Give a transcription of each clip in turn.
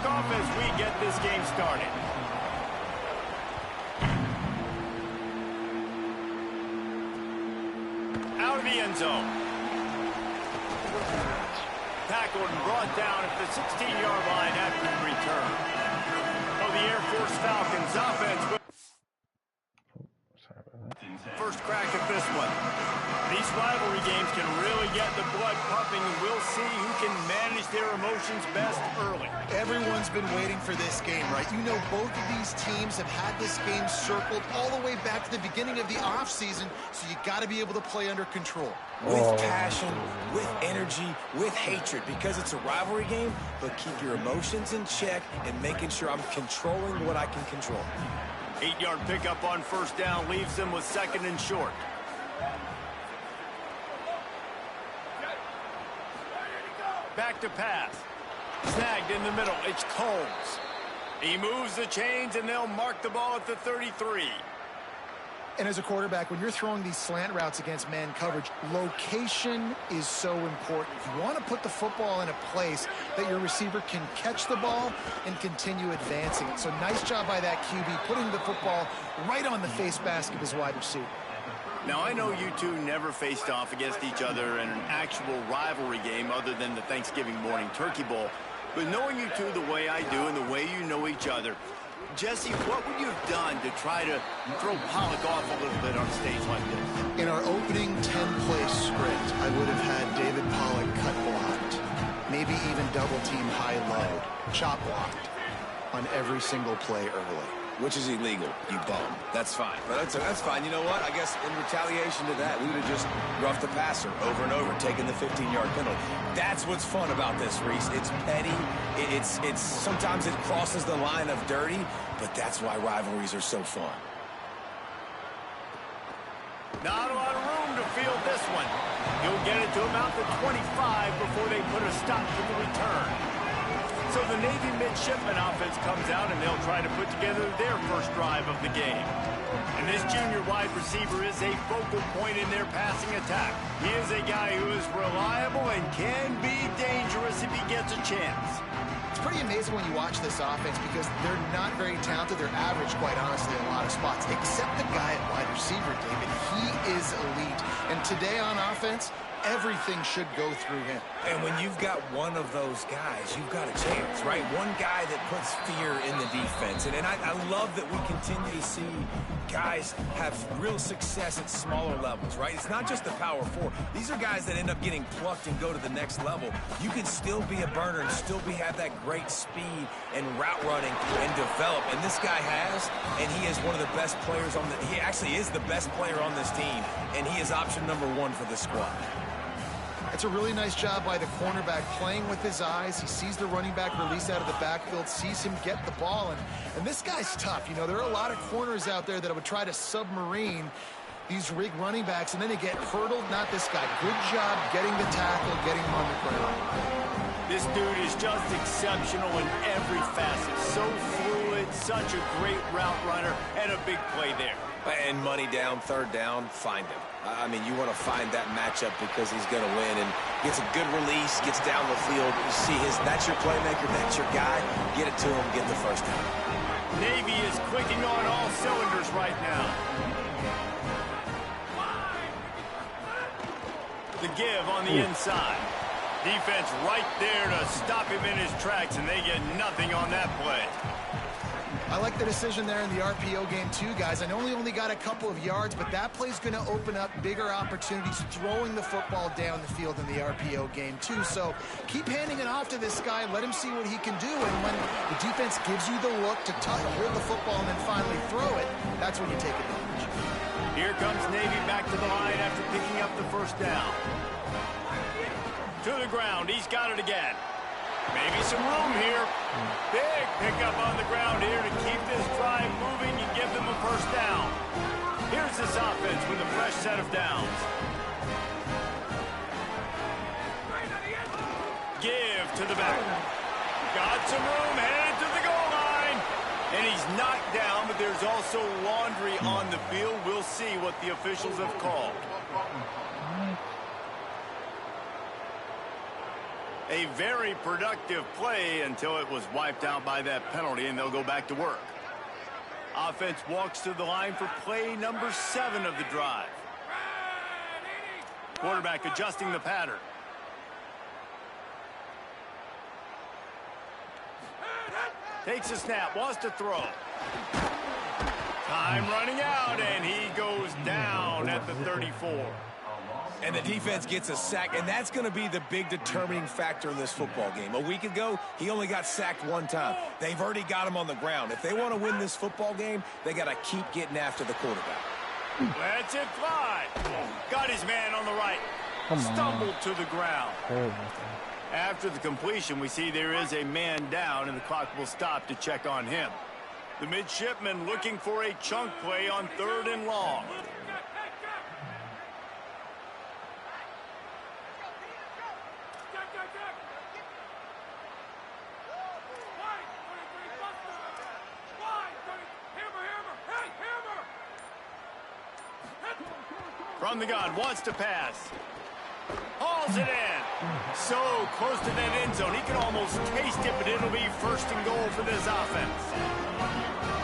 kickoff as we get this game started. Out of the end zone. Tackled and brought down at the 16-yard line after the return. Oh, the Air Force Falcons offense. First crack at this one. These rivalry games can really get the blood pumping, and we'll see who can manage their emotions best early. Everyone's been waiting for this game, right? You know, both of these teams have had this game circled all the way back to the beginning of the offseason, so you got to be able to play under control. With passion, with energy, with hatred, because it's a rivalry game, but keep your emotions in check and making sure I'm controlling what I can control. 8-yard pickup on first down leaves them with second and short. Back to pass. Snagged in the middle. It's Combs. He moves the chains, and they'll mark the ball at the 33. And as a quarterback, when you're throwing these slant routes against man coverage, location is so important. You want to put the football in a place that your receiver can catch the ball and continue advancing it. So nice job by that QB, putting the football right on the face mask of his wide receiver. Now, I know you two never faced off against each other in an actual rivalry game other than the Thanksgiving morning Turkey Bowl. But knowing you two the way I do and the way you know each other, Jesse, what would you have done to try to throw Pollock off a little bit on a stage like this? In our opening 10-play script, I would have had David Pollock cut blocked, maybe even double-team high-low, chop blocked on every single play early. Which is illegal, you bum. That's fine. But that's fine. You know what? I guess in retaliation to that, we would have just roughed the passer over and over, taking the 15-yard penalty. That's what's fun about this, Reese. It's petty. It's sometimes it crosses the line of dirty, but that's why rivalries are so fun. Not a lot of room to field this one. He'll get it to about the 25 before they put a stop to the return. So the Navy midshipman offense comes out, and they'll try to put together their first drive of the game. And this junior wide receiver is a focal point in their passing attack. He is a guy who is reliable and can be dangerous if he gets a chance. It's pretty amazing when you watch this offense because they're not very talented. They're average, quite honestly, in a lot of spots, except the guy at wide receiver, David. He is elite. And today on offense, everything should go through him. And when you've got one of those guys, you've got a chance, right? One guy that puts fear in the defense. And I love that we continue to see guys have real success at smaller levels, right? It's not just the power four. These are guys that end up getting plucked and go to the next level. You can still be a burner and still have that great speed and route running and develop. And this guy has, and he is one of the best players on he actually is the best player on this team. And he is option number 1 for this squad. It's a really nice job by the cornerback playing with his eyes. He sees the running back release out of the backfield, sees him get the ball. And this guy's tough. You know, there are a lot of corners out there that would try to submarine these rig running backs, and then they get hurdled. Not this guy. Good job getting the tackle, getting him on the ground. This dude is just exceptional in every facet. So fluid, such a great route runner, and a big play there. And money down, third down, find him. I mean, you want to find that matchup because he's going to win and gets a good release, gets down the field. You see that's your playmaker, that's your guy. Get it to him, get the first down. Navy is clicking on all cylinders right now. The give on the inside. Defense right there to stop him in his tracks, and they get nothing on that play. I like the decision there in the RPO game too, guys. I know he only got a couple of yards, but that play's going to open up bigger opportunities throwing the football down the field in the RPO game too. So keep handing it off to this guy. Let him see what he can do. And when the defense gives you the look to hold the football and then finally throw it, that's when you take advantage. Here comes Navy back to the line after picking up the first down. To the ground. He's got it again. Maybe some room here. Big pickup on the ground here to keep this drive moving and give them a first down. Here's this offense with a fresh set of downs. Give to the back. Got some room, headed to the goal line. And he's knocked down, but there's also laundry on the field. We'll see what the officials have called. A very productive play until it was wiped out by that penalty, and they'll go back to work. Offense walks to the line for play number 7 of the drive. Quarterback adjusting the pattern. Takes a snap, wants to throw. Time running out, and he goes down at the 34. And the defense gets a sack, and that's going to be the big determining factor in this football game. A week ago, he only got sacked 1 time. They've already got him on the ground. If they want to win this football game, they got to keep getting after the quarterback. Lets it fly. Got his man on the right. Stumbled to the ground. After the completion, we see there is a man down, and the clock will stop to check on him. The midshipman looking for a chunk play on 3rd and long. From the gun, wants to pass. Hauls it in. So close to that end zone. He can almost taste it, but it'll be 1st and goal for this offense.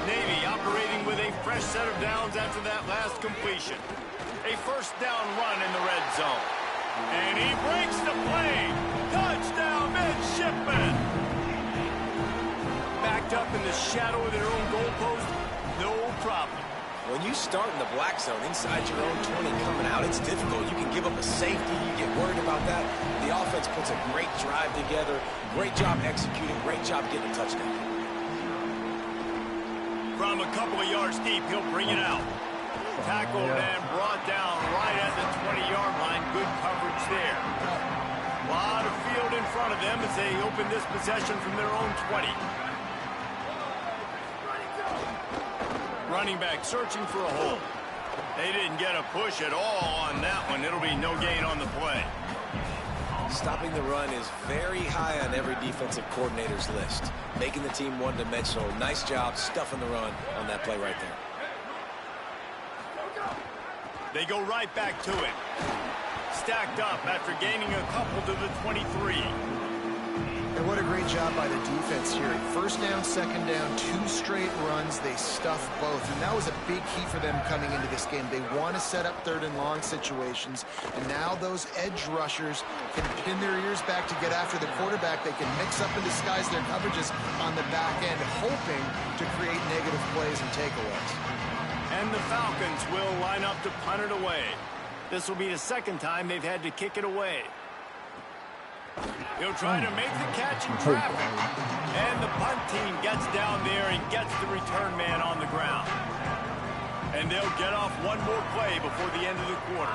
Navy operating with a fresh set of downs after that last completion. A 1st down run in the red zone. And he breaks the play. Touchdown, midshipman. Backed up in the shadow of their own goalpost. No problem. When you start in the black zone inside your own 20 coming out, it's difficult. You can give up a safety. You get worried about that. The offense puts a great drive together. Great job executing. Great job getting a touchdown. From a couple of yards deep, he'll bring it out. Tackled and brought down right at the 20-yard line. Good coverage there. A lot of field in front of them as they open this possession from their own 20. Running back searching for a hole. They didn't get a push at all on that one. It'll be no gain on the play. Stopping the run is very high on every defensive coordinator's list. Making the team one-dimensional. Nice job stuffing the run on that play right there. They go right back to it. Stacked up after gaining a couple to the 23. And what a great job by the defense here. 1st down, 2nd down, 2 straight runs. They stuffed both. And that was a big key for them coming into this game. They want to set up 3rd and long situations. And now those edge rushers can pin their ears back to get after the quarterback. They can mix up and disguise their coverages on the back end, hoping to create negative plays and takeaways. And the Falcons will line up to punt it away. This will be the 2nd time they've had to kick it away. He'll try to make the catch in traffic. And the punt team gets down there and gets the return man on the ground. And they'll get off one more play before the end of the quarter.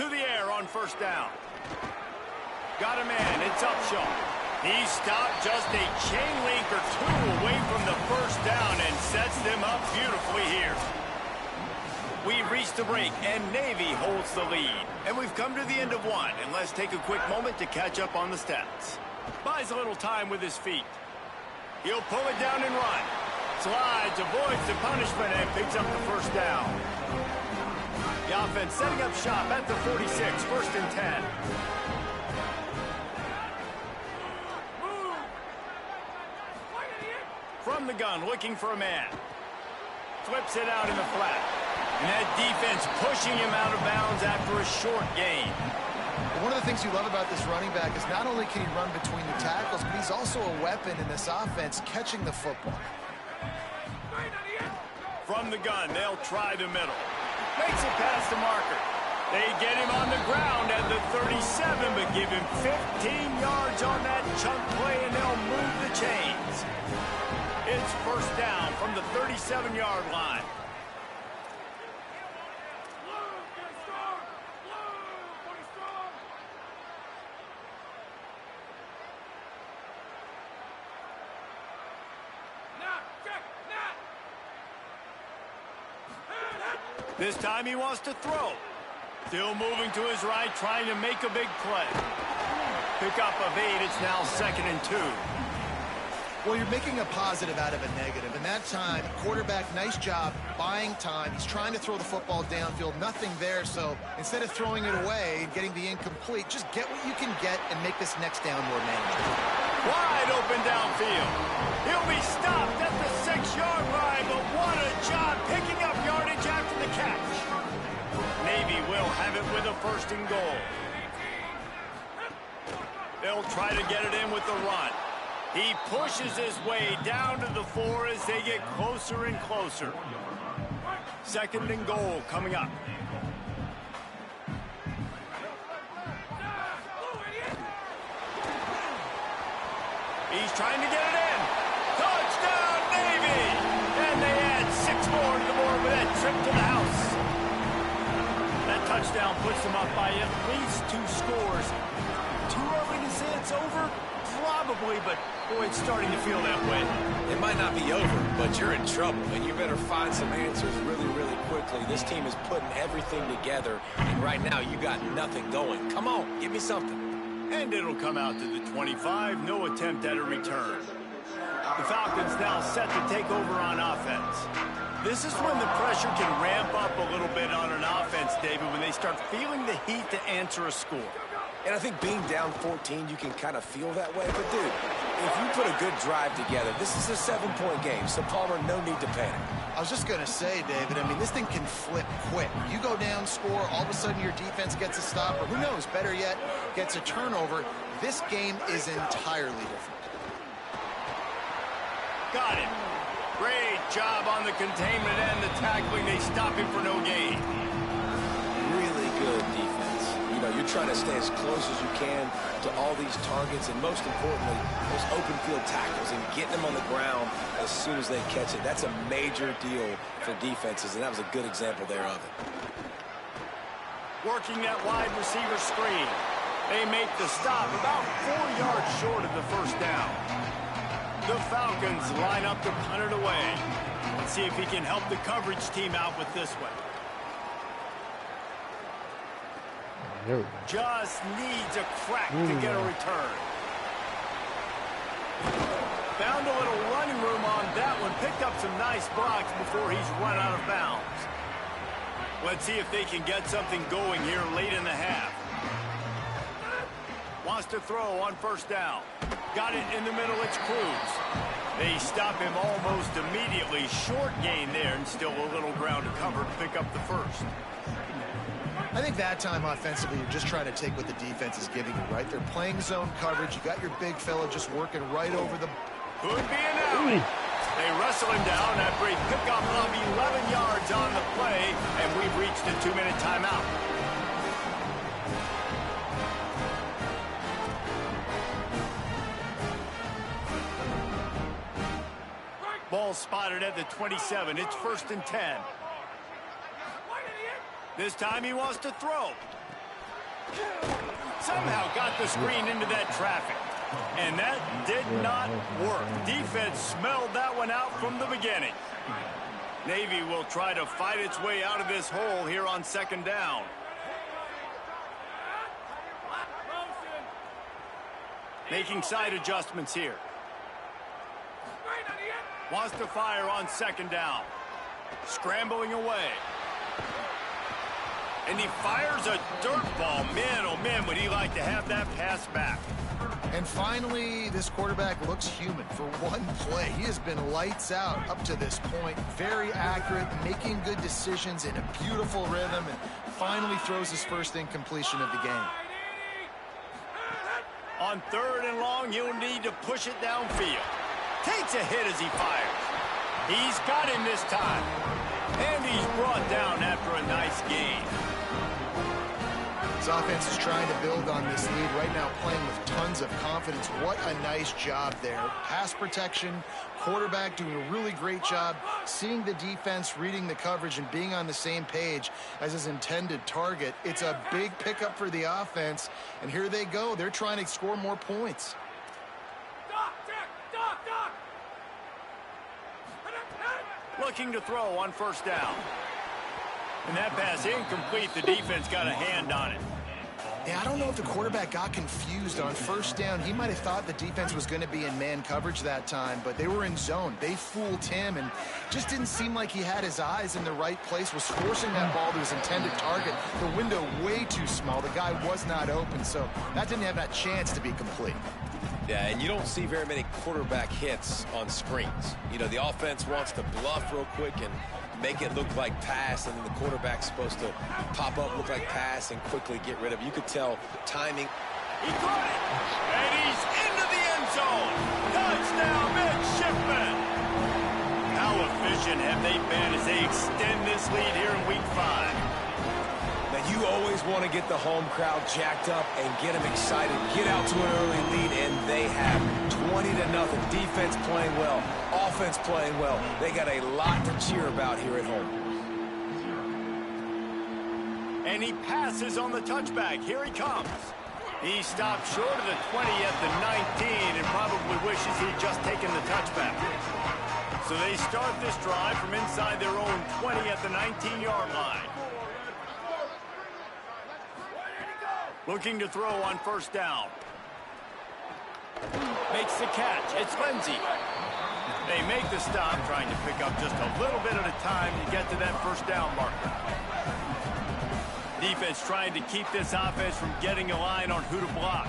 To the air on 1st down. Got a man, it's Upshaw. He stopped just a chain link or 2 away from the 1st down and sets them up beautifully here. We reach the break, and Navy holds the lead. And we've come to the end of 1, and let's take a quick moment to catch up on the stats. Buys a little time with his feet. He'll pull it down and run. Slides, avoids the punishment, and picks up the 1st down. The offense setting up shop at the 46, 1st and 10. From the gun, looking for a man. Flips it out in the flat. And that defense pushing him out of bounds after a short gain. One of the things you love about this running back is not only can he run between the tackles, but he's also a weapon in this offense catching the football. From the gun, they'll try the middle. Makes it past the marker. They get him on the ground at the 37, but give him 15 yards on that chunk play, and they'll move the chains. It's 1st down from the 37-yard line. This time he wants to throw. Still moving to his right, trying to make a big play. Pick up of 8, it's now 2nd and 2. Well, you're making a positive out of a negative. And that time, quarterback, nice job buying time. He's trying to throw the football downfield. Nothing there. So instead of throwing it away and getting the incomplete, just get what you can get and make this next down more manageable. Wide open downfield. He'll be stopped at the 6-yard line, but what a job picking up yardage after the catch. Navy will have it with a 1st and goal. They'll try to get it in with the run. He pushes his way down to the 4 as they get closer and closer. 2nd and goal coming up. He's trying to get it in. Touchdown, Navy! And they add 6 more to the board with that trip to the house. That touchdown puts them up by at least 2 scores. Too early to say it's over? Probably, but boy, it's starting to feel that way. It might not be over, but you're in trouble, and you better find some answers really, really quickly. This team is putting everything together, and right now you got nothing going. Come on, give me something. And it'll come out to the 25. No attempt at a return. The Falcons now set to take over on offense. This is when the pressure can ramp up a little bit on an offense, David, when they start feeling the heat to answer a score. And I think being down 14, you can kind of feel that way. But, dude, if you put a good drive together, this is a 7-point game. So, Palmer, no need to panic. I was just going to say, David, I mean, this thing can flip quick. You go down, score, all of a sudden your defense gets a stop, or who knows, better yet, gets a turnover. This game is entirely different. Got it. Great job on the containment and the tackling. They stop him for no gain. Really good defense. You know, you're trying to stay as close as you can to all these targets, and most importantly, those open field tackles and getting them on the ground as soon as they catch it. That's a major deal for defenses, and that was a good example there of it. Working that wide receiver screen. They make the stop about 4 yards short of the 1st down. The Falcons line up to punt it away. Let's see if he can help the coverage team out with this one. Just needs a crack to get a return. Found a little running room on that one. Picked up some nice blocks before he's run out of bounds. Let's see if they can get something going here late in the half. Wants to throw on 1st down. Got it in the middle. It's Cruz. They stop him almost immediately. Short gain there and still a little ground to cover to pick up the 1st. I think that time offensively, you're just trying to take what the defense is giving you, right? They're playing zone coverage. You got your big fella just working right over the... Could be an out. They wrestle him down after a pickup of 11 yards on the play, and we've reached a 2-minute timeout. Ball spotted at the 27. It's 1st and 10. This time he wants to throw. Somehow got the screen into that traffic. And that did not work. Defense smelled that one out from the beginning. Navy will try to fight its way out of this hole here on 2nd down. Making side adjustments here. Wants to fire on 2nd down. Scrambling away. And he fires a dirt ball. Man, oh man, would he like to have that pass back. And finally, this quarterback looks human for one play. He has been lights out up to this point. Very accurate, making good decisions in a beautiful rhythm, and finally throws his 1st incompletion of the game. On 3rd and long, he'll need to push it downfield. Takes a hit as he fires. He's got him this time. And he's brought down after a nice gain. This offense is trying to build on this lead right now, playing with tons of confidence. What a nice job there. Pass protection, quarterback doing a really great job, seeing the defense, reading the coverage, and being on the same page as his intended target. It's a big pickup for the offense, and here they go. They're trying to score more points. Looking to throw on 1st down. And that pass incomplete. The defense got a hand on it. Yeah, I don't know if the quarterback got confused on first down. He might have thought the defense was going to be in man coverage that time, but they were in zone. They fooled him and just didn't seem like he had his eyes in the right place, was forcing that ball to his intended target. The window way too small. The guy was not open, so that didn't have that chance to be complete. Yeah, and you don't see very many quarterback hits on screens. You know, the offense wants to bluff real quick and make it look like pass, and then the quarterback's supposed to pop up, look like pass, and quickly get rid of it. You could tell timing. He caught it, and he's into the end zone. Touchdown, midshipmen. How efficient have they been as they extend this lead here in Week 5? Now, you always want to get the home crowd jacked up and get them excited, get out to an early lead, and they have 20-0. Defense playing well, offense playing well. They got a lot to cheer about here at home. And he passes on the touchback. Here he comes. He stopped short of the 20 at the 19 and probably wishes he'd just taken the touchback. So they start this drive from inside their own 20 at the 19-yard line. Looking to throw on first down. Makes the catch. It's Lindsey. They make the stop, trying to pick up just a little bit at a time to get to that first down marker. Defense trying to keep this offense from getting a line on who to block.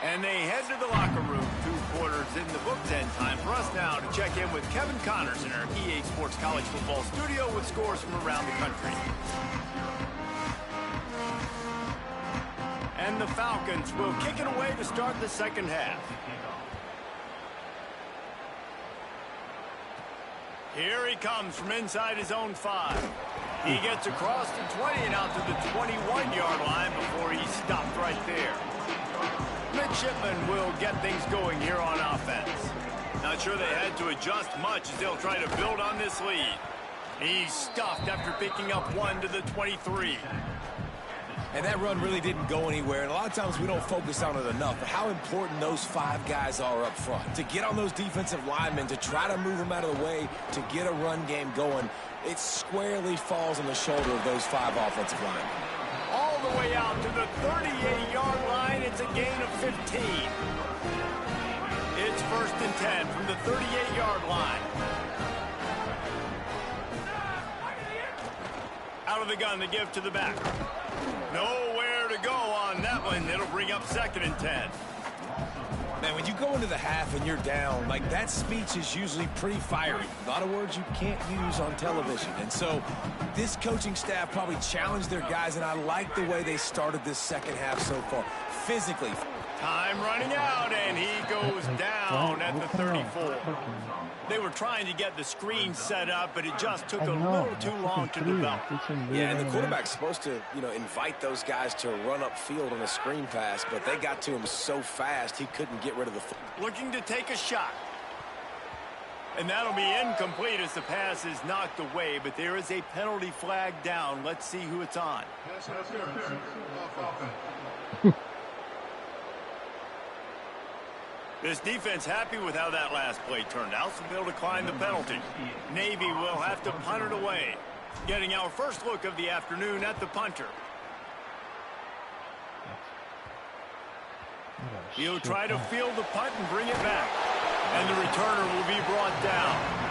And they head to the locker room. 2 quarters in the books, and time for us now to check in with Kevin Connors in our EA Sports College Football studio with scores from around the country. And the Falcons will kick it away to start the second half. Here he comes from inside his own 5. He gets across the 20 and out to the 21-yard line before he's stopped right there. Midshipmen will get things going here on offense. Not sure they had to adjust much as they'll try to build on this lead. He's stuffed after picking up 1 to the 23. And that run really didn't go anywhere. And a lot of times we don't focus on it enough. But how important those 5 guys are up front. To get on those defensive linemen, to try to move them out of the way, to get a run game going, it squarely falls on the shoulder of those 5 offensive linemen. All the way out to the 38-yard line. It's a gain of 15. It's 1st and 10 from the 38-yard line. Out of the gun to give to the back. Nowhere to go on that one. It'll bring up 2nd and 10. Man, when you go into the half and you're down, like, that speech is usually pretty fiery. A lot of words you can't use on television. And so this coaching staff probably challenged their guys, and I like the way they started this second half so far. Physically. Time running out, and he goes down at the 34. They were trying to get the screen set up, but it just took a little too long to develop. Yeah, and the quarterback's supposed to, invite those guys to run upfield on a screen pass, but they got to him so fast he couldn't get rid of the football. Looking to take a shot. And that'll be incomplete as the pass is knocked away, but there is a penalty flag down. Let's see who it's on. This defense happy with how that last play turned out, so they'll decline the penalty. Navy will have to punt it away. Getting our first look of the afternoon at the punter. He'll try to field the punt and bring it back. And the returner will be brought down.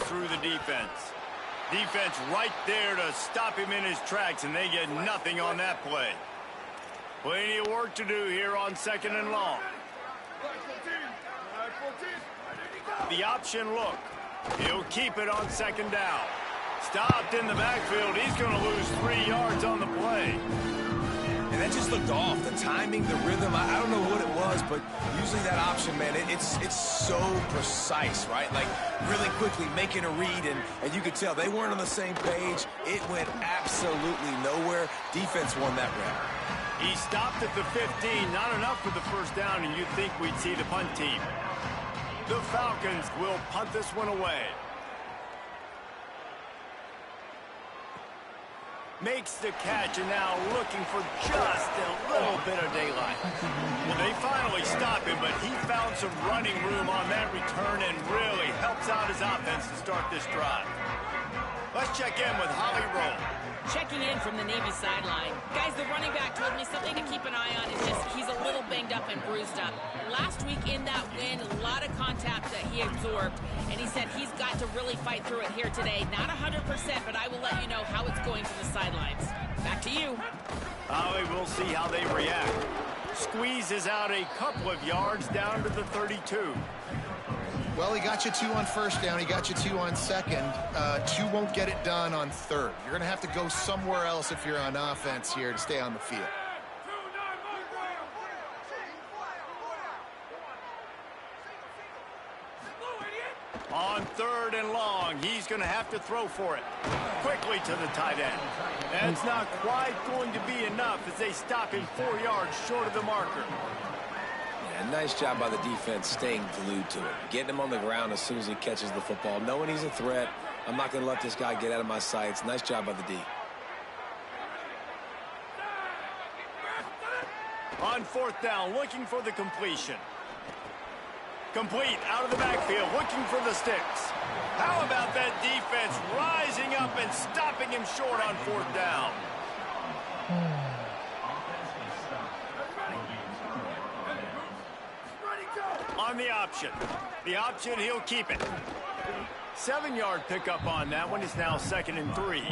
Through the defense. Defense right there to stop him in his tracks, and they get nothing on that play. Plenty of work to do here on 2nd and long. The option look. He'll keep it on 2nd down. Stopped in the backfield. He's going to lose 3 yards on the play. And that just looked off. The timing, the rhythm, I don't know what it was, but usually that option, man, it's so precise, right? Like, really quickly making a read, and you could tell they weren't on the same page. It went absolutely nowhere. Defense won that round. He stopped at the 15, not enough for the first down, and you'd think we'd see the punt team. The Falcons will punt this one away. Makes the catch, and now looking for just a little bit of daylight. Well, they finally stop him, but he found some running room on that return and really helps out his offense to start this drive. Let's check in with Holly Rowe. Checking in from the Navy sideline. Guys, the running back told me something to keep an eye on is just he's a little banged up and bruised up. Last week in that win, a lot of contact that he absorbed, and he said he's got to really fight through it here today. Not 100%, but I will let you know how it's going from the sidelines. Back to you. Holly, we'll see how they react. Squeezes out a couple of yards down to the 32. Well, he got you 2 on first down. He got you 2 on second. 2 won't get it done on third. You're going to have to go somewhere else if you're on offense here to stay on the field. On 3rd and long, he's going to have to throw for it. Quickly to the tight end. That's not quite going to be enough as they stop him 4 yards short of the marker. Yeah, nice job by the defense staying glued to it. Getting him on the ground as soon as he catches the football. Knowing he's a threat, I'm not going to let this guy get out of my sights. Nice job by the D. On 4th down, looking for the completion. Complete out of the backfield, looking for the sticks. How about that defense rising up and stopping him short on 4th down? On the option. The option, he'll keep it. 7-yard pickup on that one. Is now 2nd and 3.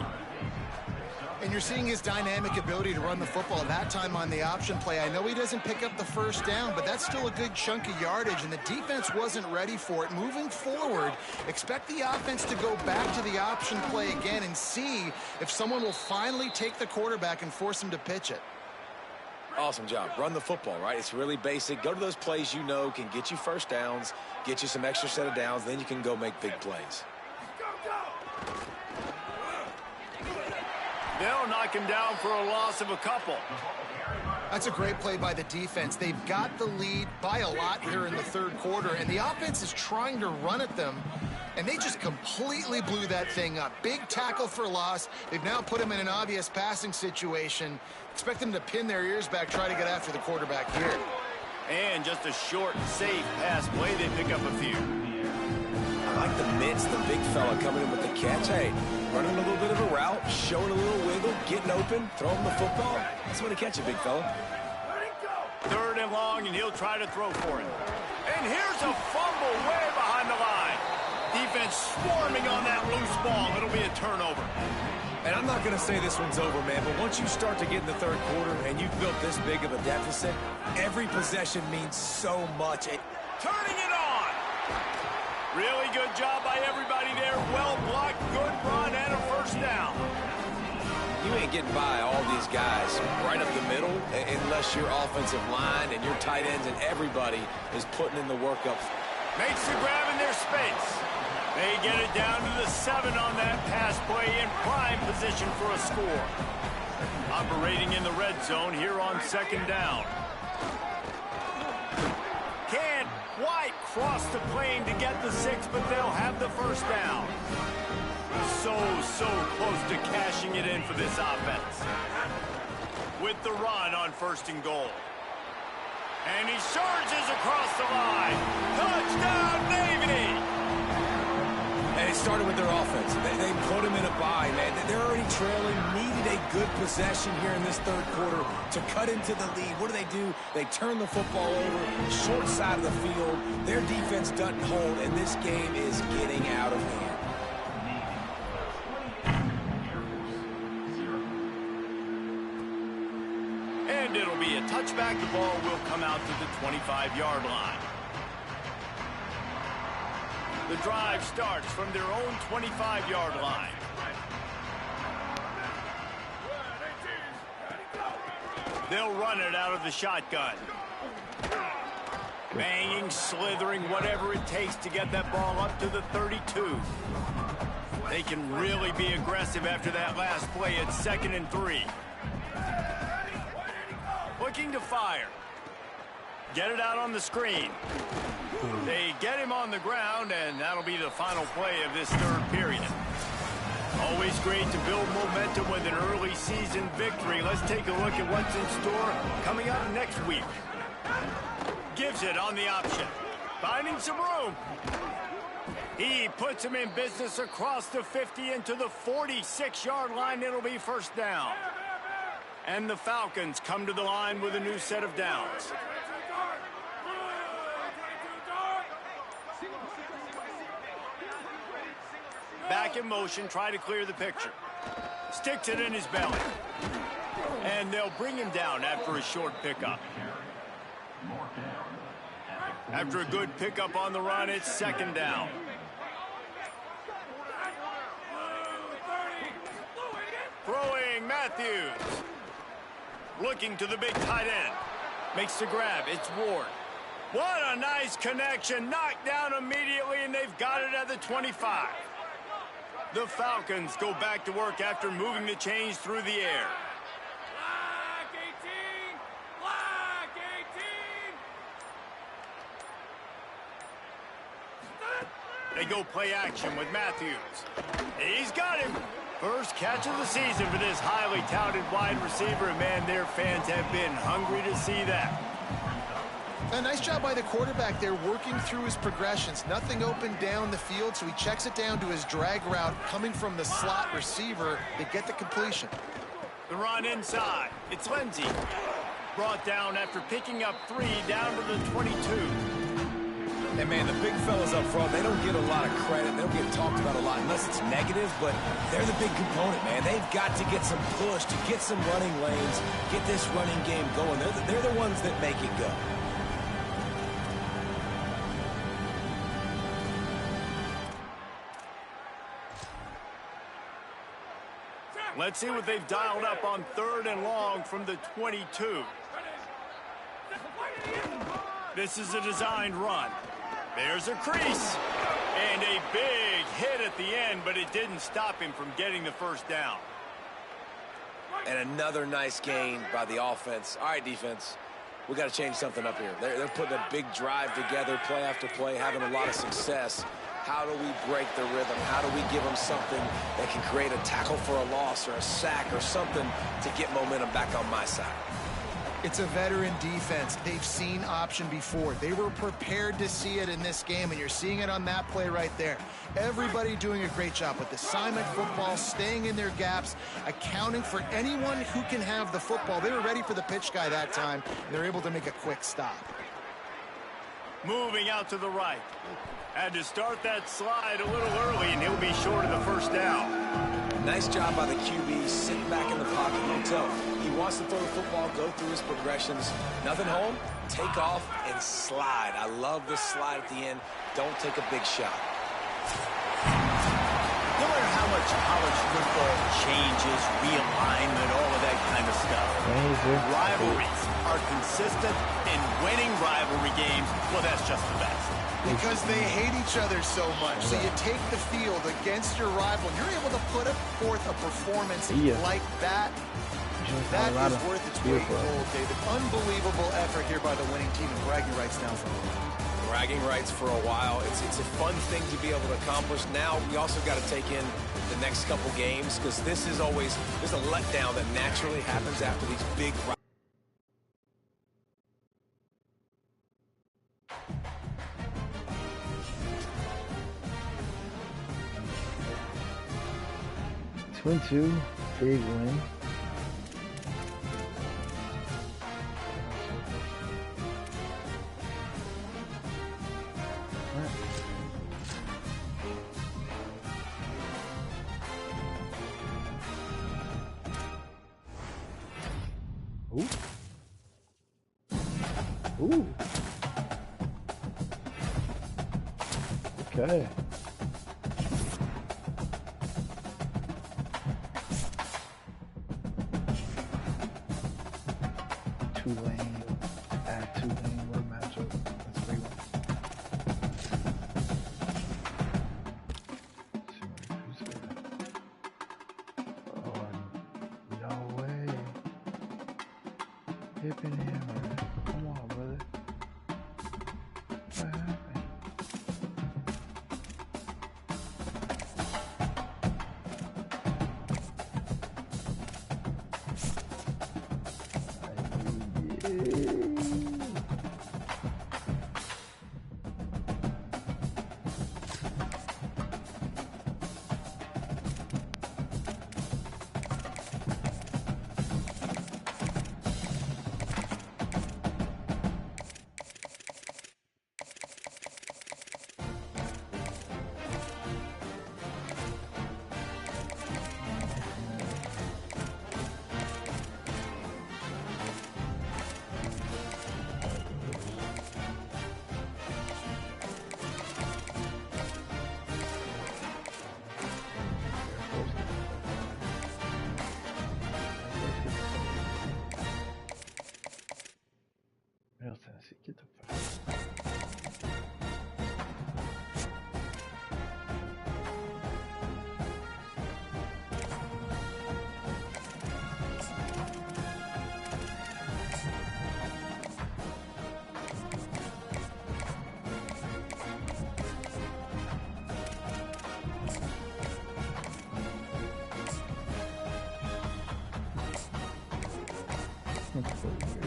And you're seeing his dynamic ability to run the football. That time on the option play, I know he doesn't pick up the first down, but that's still a good chunk of yardage, and the defense wasn't ready for it. Moving forward, expect the offense to go back to the option play again and see if someone will finally take the quarterback and force him to pitch it. Awesome job. Run the football, right? It's really basic. Go to those plays you know can get you first downs, get you some extra set of downs, then you can go make big plays. They'll knock him down for a loss of a couple. That's a great play by the defense. They've got the lead by a lot here in the 3rd quarter, and the offense is trying to run at them, and they just completely blew that thing up. Big tackle for loss. They've now put him in an obvious passing situation. Expect them to pin their ears back, try to get after the quarterback here. And just a short, safe pass play. They pick up a few. I like the mitts, the big fella coming in with the catch. Hey, running a little bit of a route, showing a little wiggle, getting open, throwing the football. That's when he catch it, big fella. 3rd and long, and he'll try to throw for it. And here's a fumble way behind the line. Defense swarming on that loose ball. It'll be a turnover. And I'm not going to say this one's over, man, but once you start to get in the 3rd quarter and you've built this big of a deficit, every possession means so much. Turning it on. Really good job by everybody there. Well blocked, good run, and a first down. You ain't getting by all these guys right up the middle unless your offensive line and your tight ends and everybody is putting in the work up. Makes the grab in their space. They get it down to the 7 on that pass play in prime position for a score. Operating in the red zone here on 2nd down. Can't quite cross the plane to get the 6, but they'll have the first down. So close to cashing it in for this offense. With the run on 1st and goal. And he surges across the line. Touchdown, Navy! And it started with their offense. They put him in a bye, man. They're already trailing, needed a good possession here in this 3rd quarter to cut into the lead. What do? They turn the football over, short side of the field. Their defense doesn't hold, and this game is getting out of hand. And it'll be a touchback. The ball will come out to the 25-yard line. The drive starts from their own 25-yard line. They'll run it out of the shotgun. Banging, slithering, whatever it takes to get that ball up to the 32. They can really be aggressive after that last play at 2nd and 3. Looking to fire. Get it out on the screen. They get him on the ground, and that'll be the final play of this 3rd period. Always great to build momentum with an early season victory. Let's take a look at what's in store coming up next week. Gives it on the option. Finding some room. He puts him in business across the 50 into the 46-yard line. It'll be 1st down. And the Falcons come to the line with a new set of downs. Back in motion, try to clear the picture. Sticks it in his belly. And they'll bring him down after a short pickup. After a good pickup on the run, it's 2nd down. Throwing Matthews. Looking to the big tight end. Makes the grab. It's Ward. What a nice connection. Knocked down immediately, and they've got it at the 25. The Falcons go back to work after moving the chains through the air. Black 18! Black 18! They go play action with Matthews. He's got him. First catch of the season for this highly touted wide receiver. And, man, their fans have been hungry to see that. A nice job by the quarterback there, working through his progressions. Nothing open down the field, so he checks it down to his drag route coming from the slot receiver to get the completion. The run inside. It's Lindsey. Brought down after picking up 3 down to the 22. And, man, the big fellas up front, they don't get a lot of credit. They don't get talked about a lot unless it's negative, but they're the big component, man. They've got to get some push, to get some running lanes, get this running game going. They're the ones that make it go. Let's see what they've dialed up on 3rd and long from the 22. This is a designed run. There's a crease. And a big hit at the end, but it didn't stop him from getting the 1st down. And another nice gain by the offense. All right, defense, we got to change something up here. They're putting a big drive together, play after play, having a lot of success. How do we break the rhythm? How do we give them something that can create a tackle for a loss or a sack or something to get momentum back on my side? It's a veteran defense. They've seen option before. They were prepared to see it in this game, and you're seeing it on that play right there. Everybody doing a great job with assignment football, staying in their gaps, accounting for anyone who can have the football. They were ready for the pitch guy that time, and they're able to make a quick stop. Moving out to the right. Had to start that slide a little early, and he'll be short of the 1st down. Nice job by the QB, sitting back in the pocket. You can tell he wants to throw the football, go through his progressions. Nothing home, take off, and slide. I love the slide at the end. Don't take a big shot. No matter how much college football changes, realignment, all of that kind of stuff, rivalries are consistent, and winning rivalry games, well, that's just the best. Because they hate each other so much. So you take the field against your rival. You're able to put forth a performance like that. That is worth its weight in gold, David. Unbelievable effort here by the winning team, and bragging rights now for them. Bragging rights for a while. It's a fun thing to be able to accomplish. Now we also got to take in the next couple games, because there's a letdown that naturally happens after these big rivalries. Two, big win. Ooh. Ooh. Okay. Tulane at Tulane. What a matchup. That's a great one. Let's see who's there. Oh, no way. Hipping hammer. Come on, brother. What happened? Middle Tennessee, get the fuck. Let's go.